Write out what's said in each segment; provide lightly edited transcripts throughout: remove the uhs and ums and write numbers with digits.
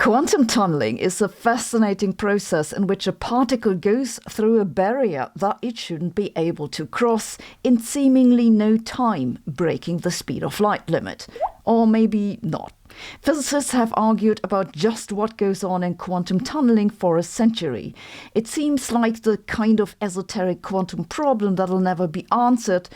Quantum tunneling is a fascinating process in which a particle goes through a barrier that it shouldn't be able to cross in seemingly no time, breaking the speed of light limit. Or maybe not. Physicists have argued about just what goes on in quantum tunneling for a century. It seems like the kind of esoteric quantum problem that'll never be answered.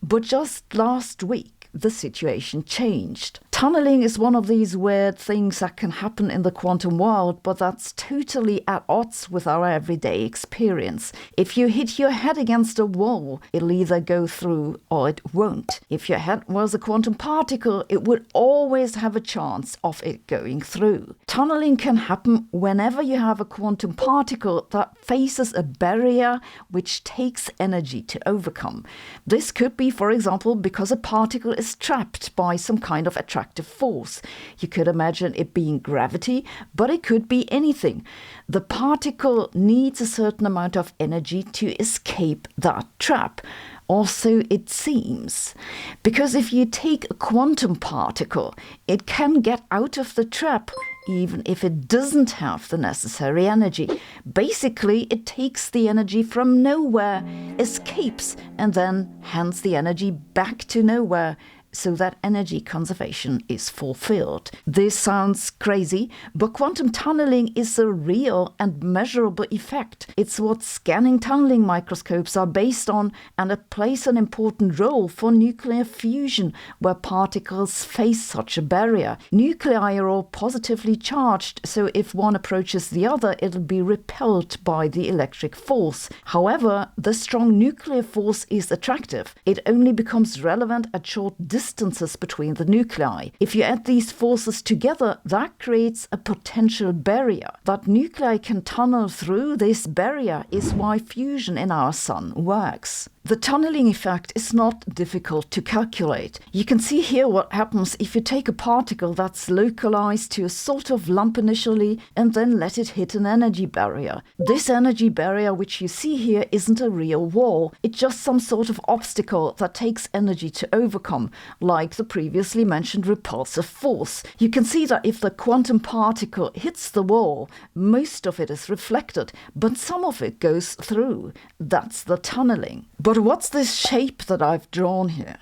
But just last week, the situation changed. Tunneling is one of these weird things that can happen in the quantum world, but that's totally at odds with our everyday experience. If you hit your head against a wall, it'll either go through or it won't. If your head was a quantum particle, it would always have a chance of it going through. Tunneling can happen whenever you have a quantum particle that faces a barrier which takes energy to overcome. This could be, for example, because a particle is trapped by some kind of attractive force. You could imagine it being gravity, but it could be anything. The particle needs a certain amount of energy to escape that trap. Also, it seems. Because if you take a quantum particle, it can get out of the trap even if it doesn't have the necessary energy. Basically, it takes the energy from nowhere, escapes, and then hands the energy back to nowhere, so that energy conservation is fulfilled. This sounds crazy, but quantum tunneling is a real and measurable effect. It's what scanning tunneling microscopes are based on, and it plays an important role for nuclear fusion, where particles face such a barrier. Nuclei are all positively charged, so if one approaches the other, it'll be repelled by the electric force. However, the strong nuclear force is attractive. It only becomes relevant at short distances between the nuclei. If you add these forces together, that creates a potential barrier. That nuclei can tunnel through this barrier is why fusion in our sun works. The tunneling effect is not difficult to calculate. You can see here what happens if you take a particle that's localized to a sort of lump initially and then let it hit an energy barrier. This energy barrier, which you see here, isn't a real wall. It's just some sort of obstacle that takes energy to overcome, like the previously mentioned repulsive force. You can see that if the quantum particle hits the wall, most of it is reflected, but some of it goes through. That's the tunneling. But what's this shape that I've drawn here?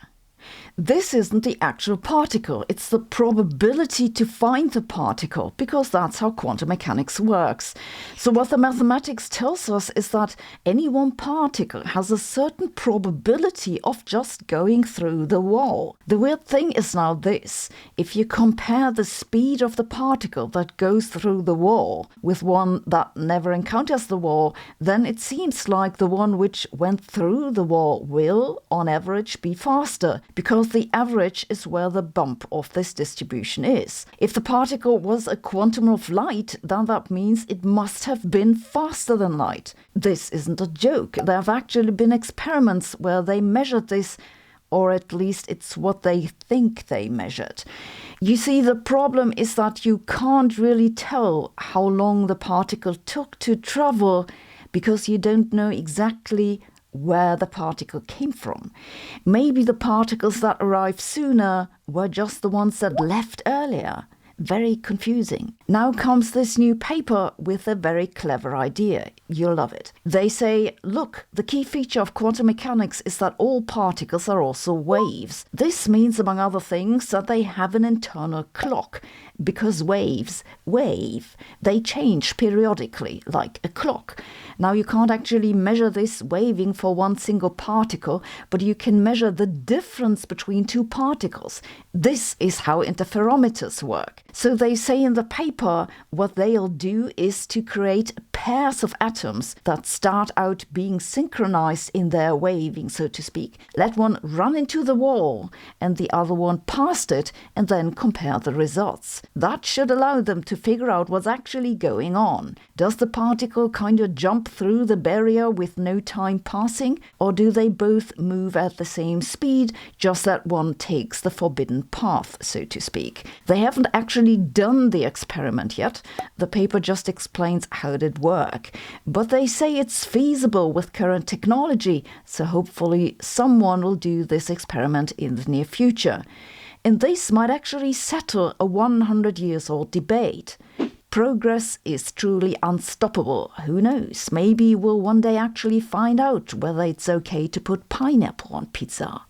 This isn't the actual particle, it's the probability to find the particle, because that's how quantum mechanics works. So what the mathematics tells us is that any one particle has a certain probability of just going through the wall. The weird thing is now this: if you compare the speed of the particle that goes through the wall with one that never encounters the wall, then it seems like the one which went through the wall will, on average, be faster, because the average is where the bump of this distribution is. If the particle was a quantum of light, then that means it must have been faster than light. This isn't a joke. There have actually been experiments where they measured this, or at least it's what they think they measured. You see, the problem is that you can't really tell how long the particle took to travel because you don't know exactly where the particle came from. Maybe the particles that arrived sooner were just the ones that left earlier. Very confusing. Now comes this new paper with a very clever idea. You'll love it. They say, look, the key feature of quantum mechanics is that all particles are also waves. This means, among other things, that they have an internal clock, because waves wave. They change periodically, like a clock. Now, you can't actually measure this waving for one single particle, but you can measure the difference between two particles. This is how interferometers work. So they say in the paper, what they'll do is to create pairs of atoms that start out being synchronized in their waving, so to speak. Let one run into the wall and the other one past it, and then compare the results. That should allow them to figure out what's actually going on. Does the particle kind of jump through the barrier with no time passing, or do they both move at the same speed, just that one takes the forbidden path, so to speak? They haven't actually done the experiment yet. The paper just explains how it would work. But they say it's feasible with current technology, so hopefully someone will do this experiment in the near future. And this might actually settle a 100 years old debate. progress is truly unstoppable. Who knows? Maybe we'll one day actually find out whether it's okay to put pineapple on pizza.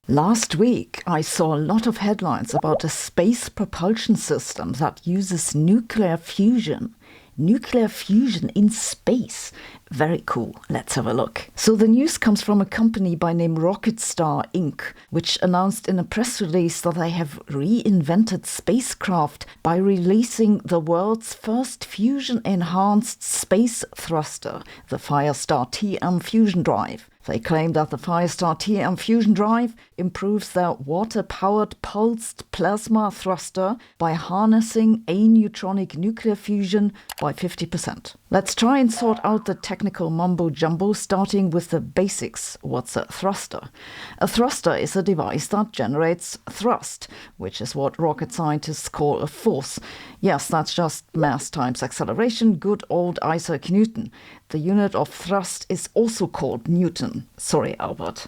Last week, I saw a lot of headlines about a space propulsion system that uses nuclear fusion. Nuclear fusion in space. Very cool. Let's have a look. So the news comes from a company by name Rocketstar Inc., which announced in a press release that they have reinvented spacecraft by releasing the world's first fusion-enhanced space thruster, the Firestar TM fusion drive. They claim that the Firestar TM fusion drive improves their water-powered pulsed plasma thruster by harnessing aneutronic nuclear fusion by 50%. Let's try and sort out the technical mumbo-jumbo, starting with the basics. What's a thruster? A thruster is a device that generates thrust, which is what rocket scientists call a force. Yes, that's just mass times acceleration, good old Isaac Newton. The unit of thrust is also called Newton. Sorry, Albert.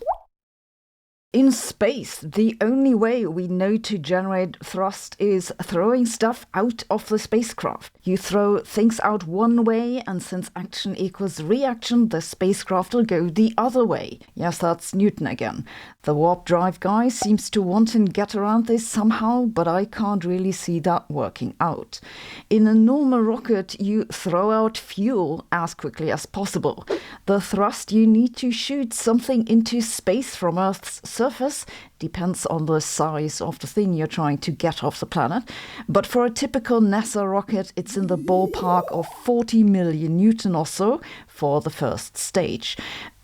In space, the only way we know to generate thrust is throwing stuff out of the spacecraft. You throw things out one way, and since action equals reaction, the spacecraft will go the other way. Yes, that's Newton again. The warp drive guy seems to want to get around this somehow, but I can't really see that working out. In a normal rocket, you throw out fuel as quickly as possible. The thrust you need to shoot something into space from Earth's surface depends on the size of the thing you're trying to get off the planet. But for a typical NASA rocket, it's in the ballpark of 40 million Newton or so for the first stage.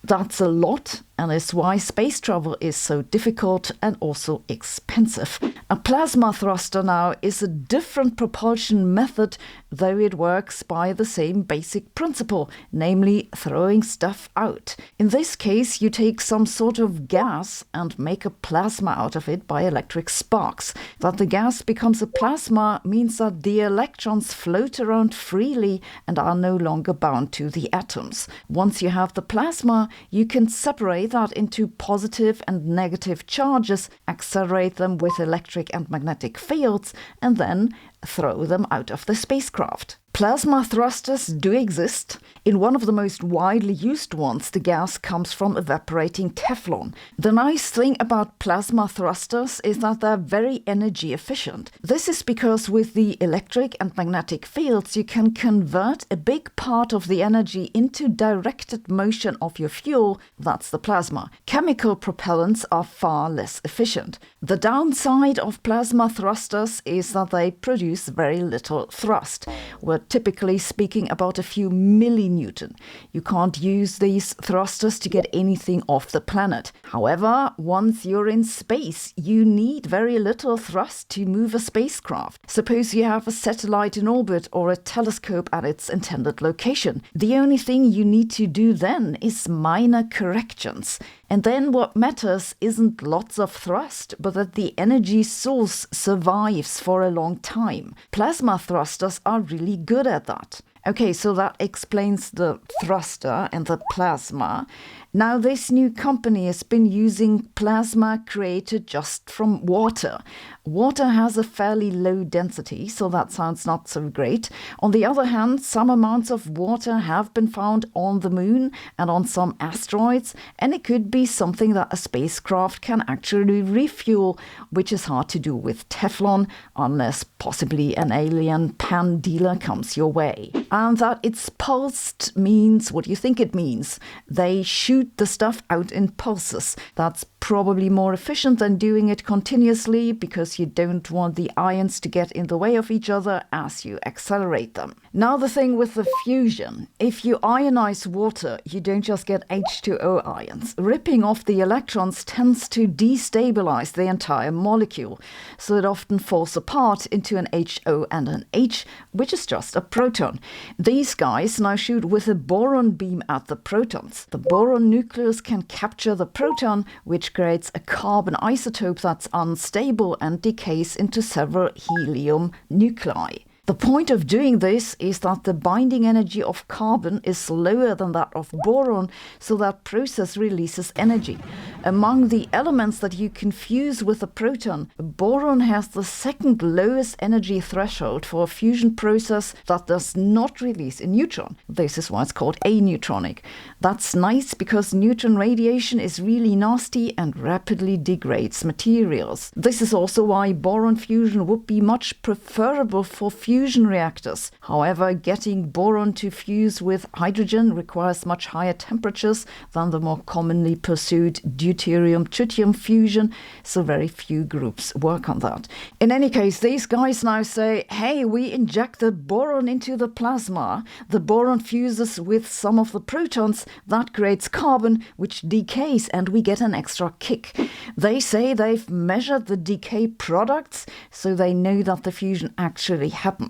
That's a lot, and is why space travel is so difficult and also expensive. A plasma thruster now is a different propulsion method, though it works by the same basic principle, namely throwing stuff out. In this case, you take some sort of gas and make a plasma out of it by electric sparks. That the gas becomes a plasma means that the electrons float around freely and are no longer bound to the atoms. Once you have the plasma, you can separate that into positive and negative charges, accelerate them with electric and magnetic fields, and then throw them out of the spacecraft. Plasma thrusters do exist. In one of the most widely used ones, the gas comes from evaporating Teflon. The nice thing about plasma thrusters is that they're very energy efficient. This is because with the electric and magnetic fields, you can convert a big part of the energy into directed motion of your fuel, that's the plasma. Chemical propellants are far less efficient. The downside of plasma thrusters is that they produce very little thrust. We're typically speaking about a few millinewton. You can't use these thrusters to get anything off the planet. However, once you're in space, you need very little thrust to move a spacecraft. Suppose you have a satellite in orbit or a telescope at its intended location. The only thing you need to do then is minor corrections. And then what matters isn't lots of thrust, but that the energy source survives for a long time. Plasma thrusters are really good at that. Okay, so that explains the thruster and the plasma. Now, this new company has been using plasma created just from water. Water has a fairly low density, so that sounds not so great. On the other hand, some amounts of water have been found on the moon and on some asteroids, and it could be something that a spacecraft can actually refuel, which is hard to do with Teflon, unless possibly an alien pan dealer comes your way. And that it's pulsed means what you think it means. They shoot the stuff out in pulses. That's probably more efficient than doing it continuously because you don't want the ions to get in the way of each other as you accelerate them. Now the thing with the fusion. If you ionize water, you don't just get H2O ions. Ripping off the electrons tends to destabilize the entire molecule, so it often falls apart into an HO and an H, which is just a proton. These guys now shoot with a boron beam at the protons. The boron nucleus can capture the proton, which creates a carbon isotope that's unstable and decays into several helium nuclei. The point of doing this is that the binding energy of carbon is lower than that of boron, so that process releases energy. Among the elements that you can fuse with a proton, boron has the second lowest energy threshold for a fusion process that does not release a neutron. This is why it's called aneutronic. That's nice because neutron radiation is really nasty and rapidly degrades materials. This is also why boron fusion would be much preferable for fusion reactors. However, getting boron to fuse with hydrogen requires much higher temperatures than the more commonly pursued deuterium-tritium fusion, so very few groups work on that. In any case, these guys now say, hey, we inject the boron into the plasma. The boron fuses with some of the protons. That creates carbon, which decays, and we get an extra kick. They say they've measured the decay products, so they know that the fusion actually happens.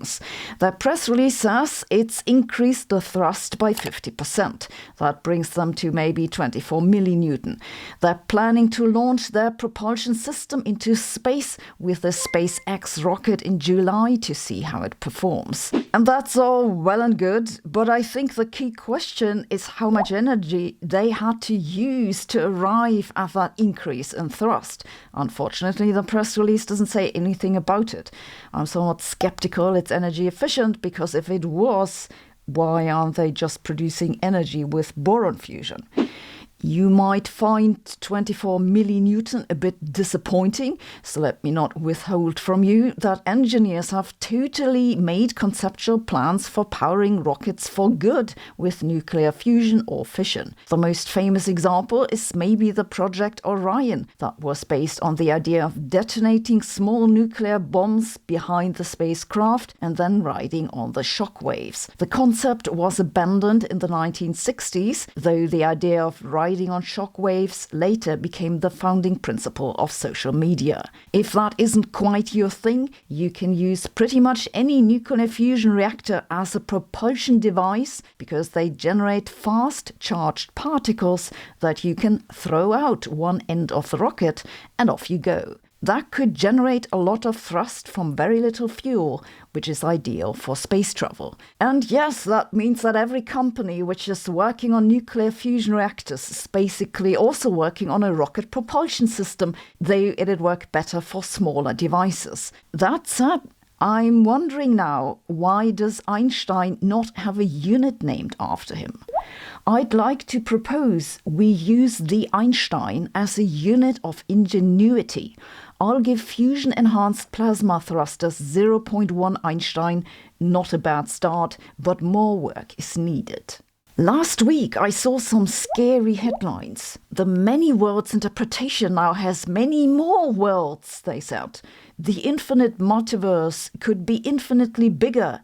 Their press release says it's increased the thrust by 50%. That brings them to maybe 24 millinewton. They're planning to launch their propulsion system into space with the SpaceX rocket in July to see how it performs. And that's all well and good, but I think the key question is how much energy they had to use to arrive at that increase in thrust. Unfortunately, the press release doesn't say anything about it. I'm somewhat skeptical it's energy efficient, because if it was, why aren't they just producing energy with boron fusion? You might find 24 millinewton a bit disappointing, so let me not withhold from you that engineers have totally made conceptual plans for powering rockets for good with nuclear fusion or fission. The most famous example is maybe the Project Orion, that was based on the idea of detonating small nuclear bombs behind the spacecraft and then riding on the shock waves. The concept was abandoned in the 1960s, though the idea of riding on shock waves later became the founding principle of social media. If that isn't quite your thing, you can use pretty much any nuclear fusion reactor as a propulsion device, because they generate fast charged particles that you can throw out one end of the rocket and off you go. That could generate a lot of thrust from very little fuel, which is ideal for space travel. And yes, that means that every company which is working on nuclear fusion reactors is basically also working on a rocket propulsion system, though it'd work better for smaller devices. That said, I'm wondering now, why does Einstein not have a unit named after him? I'd like to propose we use the Einstein as a unit of ingenuity. I'll give fusion-enhanced plasma thrusters 0.1 Einstein. Not a bad start, but more work is needed. Last week, I saw some scary headlines. The many worlds interpretation now has many more worlds, they said. The infinite multiverse could be infinitely bigger.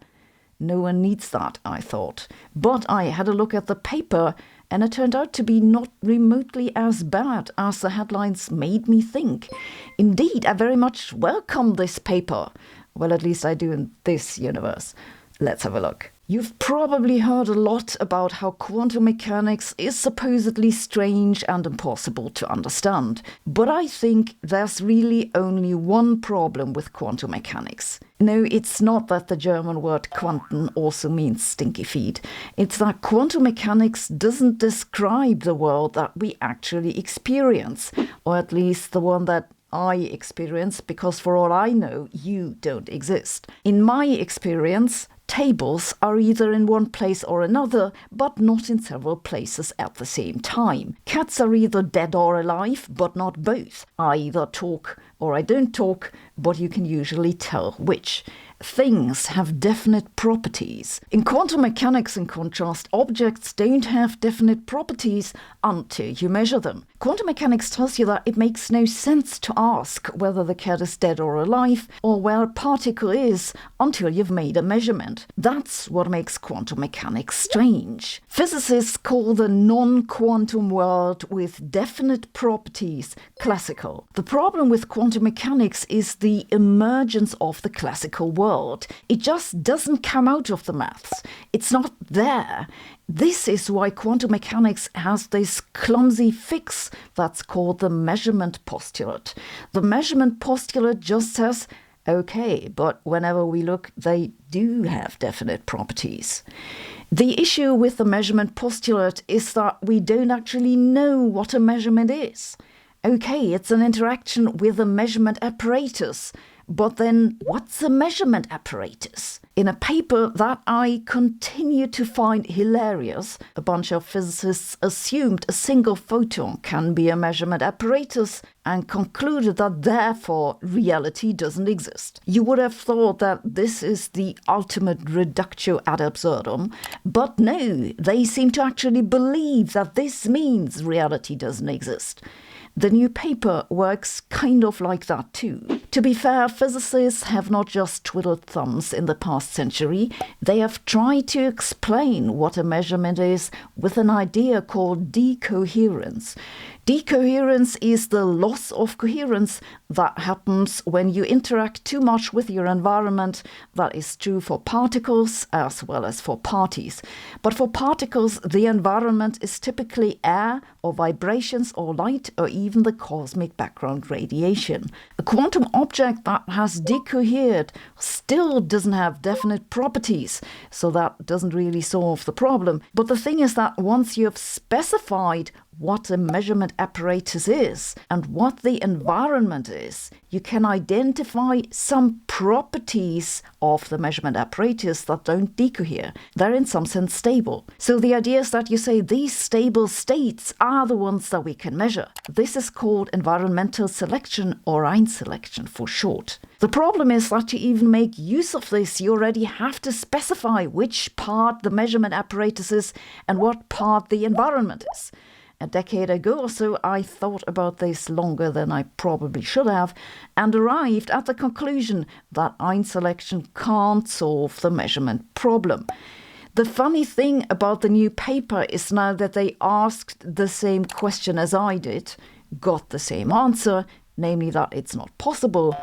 No one needs that, I thought. But I had a look at the paper, and it turned out to be not remotely as bad as the headlines made me think. Indeed, I very much welcome this paper. Well, at least I do in this universe. Let's have a look. You've probably heard a lot about how quantum mechanics is supposedly strange and impossible to understand. But I think there's really only one problem with quantum mechanics. No, it's not that the German word Quanten also means stinky feet. It's that quantum mechanics doesn't describe the world that we actually experience, or at least the one that I experience, because for all I know, you don't exist. In my experience, tables are either in one place or another, but not in several places at the same time. Cats are either dead or alive, but not both. I either talk or I don't talk, but you can usually tell which. Things have definite properties. In quantum mechanics, in contrast, objects don't have definite properties until you measure them. Quantum mechanics tells you that it makes no sense to ask whether the cat is dead or alive, or where a particle is, until you've made a measurement. That's what makes quantum mechanics strange. Physicists call the non-quantum world with definite properties classical. The problem with quantum mechanics is the emergence of the classical world. It just doesn't come out of the maths. It's not there. This is why quantum mechanics has this clumsy fix that's called the measurement postulate. The measurement postulate just says Okay, but whenever we look, they do have definite properties. The issue with the measurement postulate is that we don't actually know what a measurement is. Okay, it's an interaction with a measurement apparatus, but then what's a measurement apparatus? In a paper that I continue to find hilarious, a bunch of physicists assumed a single photon can be a measurement apparatus and concluded that therefore reality doesn't exist. You would have thought that this is the ultimate reductio ad absurdum, but no, they seem to actually believe that this means reality doesn't exist. The new paper works kind of like that too. To be fair, physicists have not just twiddled thumbs in the past century, they have tried to explain what a measurement is with an idea called decoherence. Decoherence is the loss of coherence that happens when you interact too much with your environment. That is true for particles as well as for parties. But for particles, the environment is typically air or vibrations or light or even the cosmic background radiation. A quantum object that has decohered still doesn't have definite properties, so that doesn't really solve the problem. But the thing is that once you have specified what a measurement apparatus is and what the environment is, you can identify some properties of the measurement apparatus that don't decohere. They're in some sense stable. So the idea is that you say these stable states are the ones that we can measure. This is called environmental selection, or Einselection for short. The problem is that to even make use of this, you already have to specify which part the measurement apparatus is and what part the environment is. A decade ago or so, I thought about this longer than I probably should have and arrived at the conclusion that Einselection can't solve the measurement problem. The funny thing about the new paper is now that they asked the same question as I did, got the same answer, namely that it's not possible,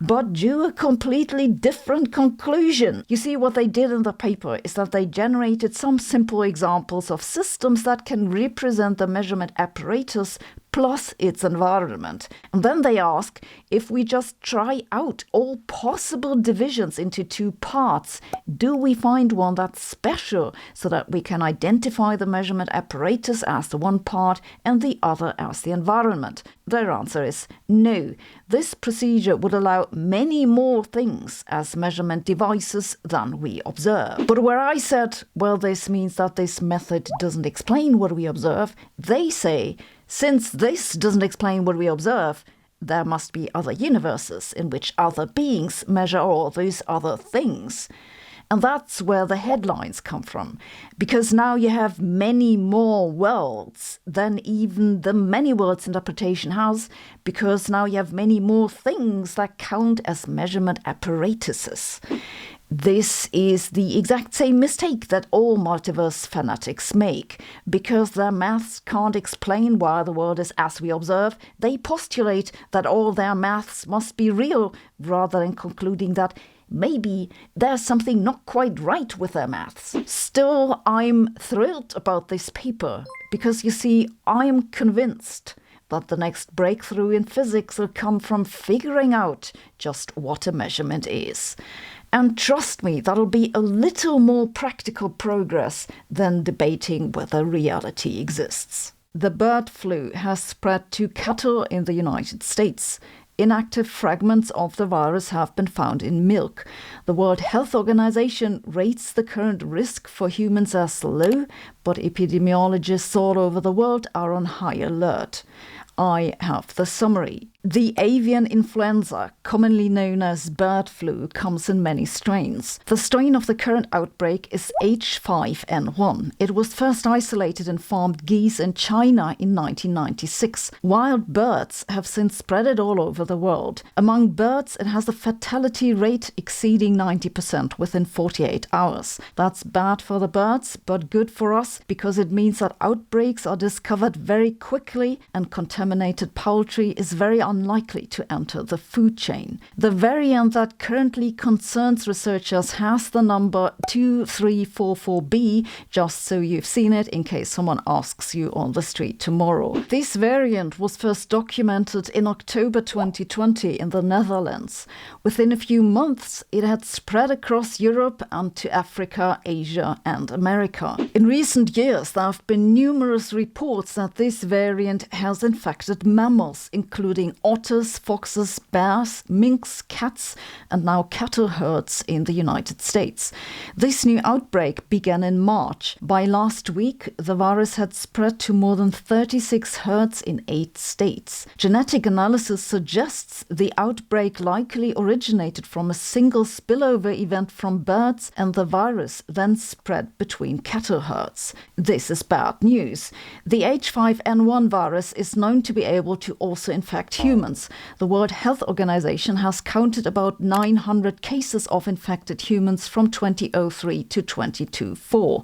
but drew a completely different conclusion. You see, what they did in the paper is that they generated some simple examples of systems that can represent the measurement apparatus plus its environment. And then they ask, if we just try out all possible divisions into two parts, do we find one that's special so that we can identify the measurement apparatus as the one part and the other as the environment? Their answer is no. This procedure would allow many more things as measurement devices than we observe. But where I said, well, this means that this method doesn't explain what we observe, they say, since this doesn't explain what we observe, there must be other universes in which other beings measure all those other things. And that's where the headlines come from, because now you have many more worlds than even the many worlds interpretation has, because now you have many more things that count as measurement apparatuses. This is the exact same mistake that all multiverse fanatics make. Because their maths can't explain why the world is as we observe, they postulate that all their maths must be real, rather than concluding that maybe there's something not quite right with their maths. Still, I'm thrilled about this paper, because you see, I'm convinced that the next breakthrough in physics will come from figuring out just what a measurement is. And trust me, that'll be a little more practical progress than debating whether reality exists. The bird flu has spread to cattle in the United States. Inactive fragments of the virus have been found in milk. The World Health Organization rates the current risk for humans as low, but epidemiologists all over the world are on high alert. I have the summary. The avian influenza, commonly known as bird flu, comes in many strains. The strain of the current outbreak is H5N1. It was first isolated in farmed geese in China in 1996. Wild birds have since spread it all over the world. Among birds, it has a fatality rate exceeding 90% within 48 hours. That's bad for the birds, but good for us, because it means that outbreaks are discovered very quickly and contaminated poultry is very unlikely unlikely to enter the food chain. The variant that currently concerns researchers has the number 2344B, just so you've seen it in case someone asks you on the street tomorrow. This variant was first documented in October 2020 in the Netherlands. Within a few months, it had spread across Europe and to Africa, Asia, and America. In recent years, there have been numerous reports that this variant has infected mammals, including otters, foxes, bears, minks, cats, and now cattle herds in the United States. This new outbreak began in March. By last week, the virus had spread to more than 36 herds in 8 states. Genetic analysis suggests the outbreak likely originated from a single spillover event from birds, and the virus then spread between cattle herds. This is bad news. The H5N1 virus is known to be able to also infect humans. The World Health Organization has counted about 900 cases of infected humans from 2003 to 2024.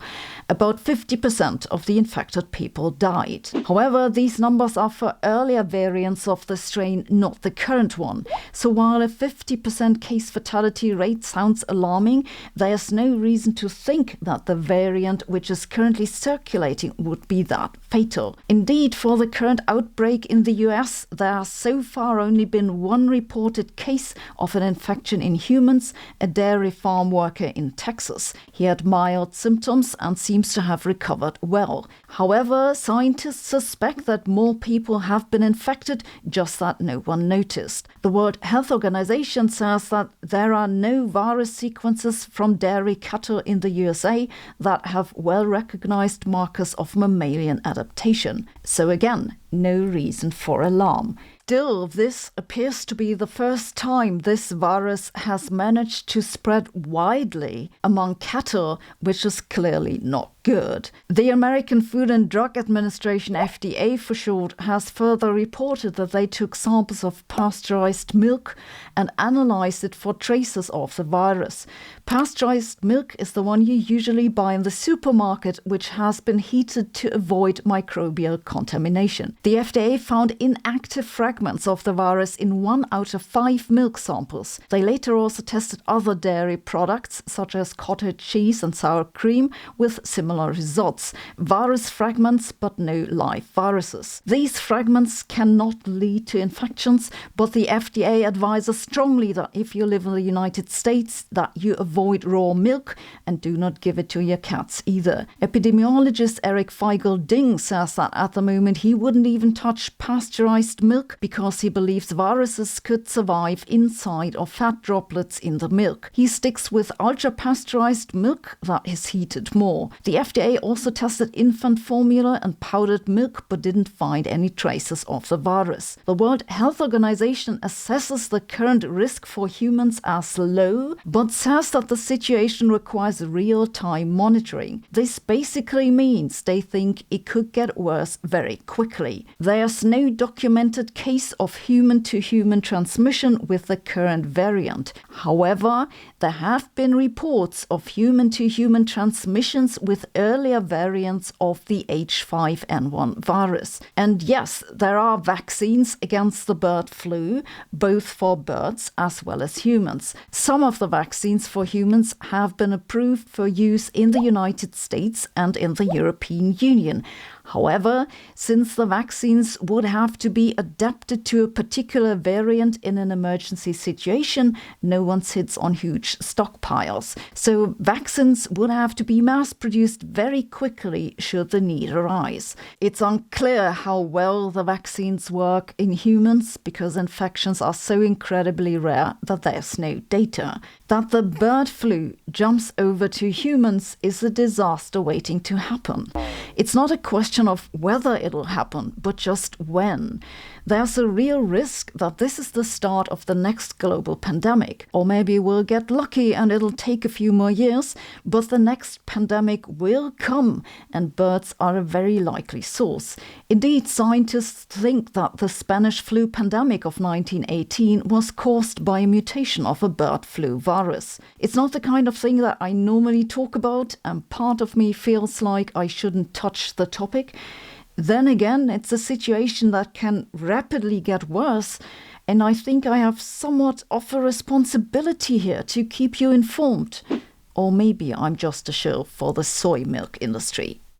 About 50% of the infected people died. However, these numbers are for earlier variants of the strain, not the current one. So while a 50% case fatality rate sounds alarming, there's no reason to think that the variant which is currently circulating would be that fatal. Indeed, for the current outbreak in the US, there has so far only been one reported case of an infection in humans, a dairy farm worker in Texas. He had mild symptoms and seems to have recovered well. However, scientists suspect that more people have been infected, just that no one noticed. The World Health Organization says that there are no virus sequences from dairy cattle in the USA that have well-recognized markers of mammalian adaptation. So again, no reason for alarm. Still, this appears to be the first time this virus has managed to spread widely among cattle, which is clearly not good. The American Food and Drug Administration, FDA for short, has further reported that they took samples of pasteurized milk and analyzed it for traces of the virus. Pasteurized milk is the one you usually buy in the supermarket, which has been heated to avoid microbial contamination. The FDA found inactive fragments of the virus in 1 out of 5 milk samples. They later also tested other dairy products, such as cottage cheese and sour cream, with similar results. Virus fragments, but no live viruses. These fragments cannot lead to infections, but the FDA advises strongly that if you live in the United States, that you avoid raw milk and do not give it to your cats either. Epidemiologist Eric Feigl-Ding says that at the moment he wouldn't even touch pasteurized milk because he believes viruses could survive inside of fat droplets in the milk. He sticks with ultra-pasteurized milk that is heated more. The FDA also tested infant formula and powdered milk but didn't find any traces of the virus. The World Health Organization assesses the current risk for humans as low, but says that the situation requires real-time monitoring. This basically means they think it could get worse very quickly. There's no documented case of human-to-human transmission with the current variant. However, there have been reports of human-to-human transmissions with earlier variants of the H5N1 virus. And yes, there are vaccines against the bird flu, both for birds as well as humans. Some of the vaccines for humans have been approved for use in the United States and in the European Union. However, since the vaccines would have to be adapted to a particular variant in an emergency situation, no one sits on huge stockpiles. So vaccines would have to be mass-produced very quickly should the need arise. It's unclear how well the vaccines work in humans because infections are so incredibly rare that there's no data. That the bird flu jumps over to humans is a disaster waiting to happen. It's not a question of whether it'll happen, but just when. There's a real risk that this is the start of the next global pandemic. Or maybe we'll get lucky and it'll take a few more years, but the next pandemic will come, and birds are a very likely source. Indeed, scientists think that the Spanish flu pandemic of 1918 was caused by a mutation of a bird flu virus. It's not the kind of thing that I normally talk about, and part of me feels like I shouldn't touch the topic. Then again, it's a situation that can rapidly get worse, and I think I have somewhat of a responsibility here to keep you informed. Or maybe I'm just a shill for the soy milk industry.